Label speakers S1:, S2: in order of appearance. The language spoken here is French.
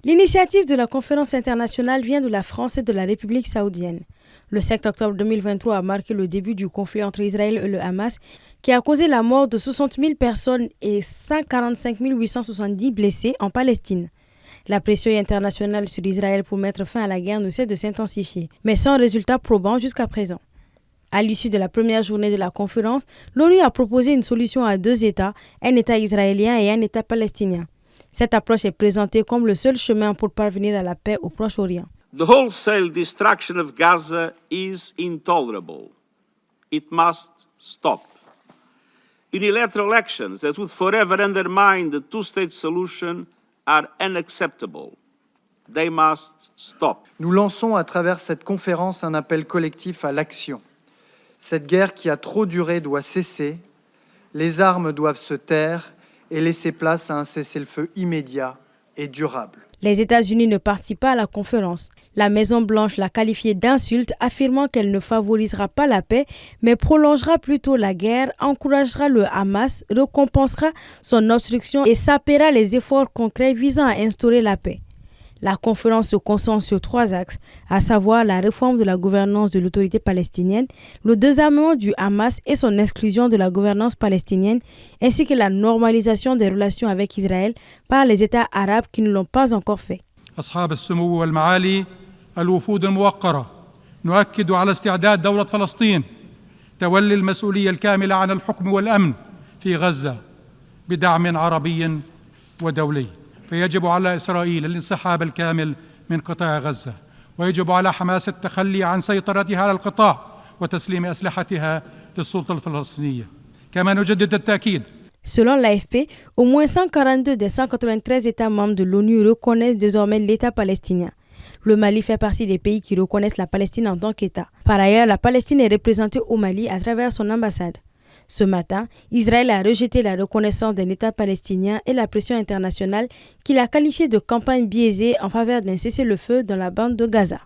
S1: L'initiative de la conférence internationale vient de la France et de la République saoudienne. Le 7 octobre 2023 a marqué le début du conflit entre Israël et le Hamas qui a causé la mort de 60 000 personnes et 145 870 blessés en Palestine. La pression internationale sur Israël pour mettre fin à la guerre ne cesse de s'intensifier, mais sans résultat probant jusqu'à présent. À l'issue de la première journée de la conférence, l'ONU a proposé une solution à deux États, un État israélien et un État palestinien. Cette approche est présentée comme le seul chemin pour parvenir à la paix au Proche-Orient.
S2: The wholesale destruction of Gaza is intolerable. It must stop. Unilateral actions that would forever undermine the two-state solution are unacceptable. They must stop.
S3: Nous lançons à travers cette conférence un appel collectif à l'action. Cette guerre qui a trop duré doit cesser. Les armes doivent se taire et laisser place à un cessez-le-feu immédiat et durable.
S1: Les États-Unis ne participent pas à la conférence. La Maison-Blanche l'a qualifiée d'insulte, affirmant qu'elle ne favorisera pas la paix, mais prolongera plutôt la guerre, encouragera le Hamas, récompensera son obstruction et sapera les efforts concrets visant à instaurer la paix. La conférence se concentre sur trois axes, à savoir la réforme de la gouvernance de l'autorité palestinienne, le désarmement du Hamas et son exclusion de la gouvernance palestinienne, ainsi que la normalisation des relations avec Israël par les États arabes qui ne l'ont pas encore fait.
S4: أصحاب السمو والمعالي الوفود الموقرة نؤكد على استعداد دولة فلسطين تولي المسؤولية الكاملة عن الحكم والأمن في غزة بدعم عربي ودولي. فيجب على إسرائيل الانسحاب الكامل من قطاع غزة ويجب على حماس التخلي عن سيطرتها على القطاع وتسليم أسلحتها للسلطة الفلسطينية. كما نجدد التأكيد.
S1: Selon l'AFP, au moins 142 des 193 États membres de l'ONU reconnaissent désormais l'État palestinien. Le Mali fait partie des pays qui reconnaissent la Palestine en tant qu'État. Par ailleurs, la Palestine est représentée au Mali à travers son ambassade. Ce matin, Israël a rejeté la reconnaissance d'un État palestinien et la pression internationale qu'il a qualifiée de campagne biaisée en faveur d'un cessez-le-feu dans la bande de Gaza.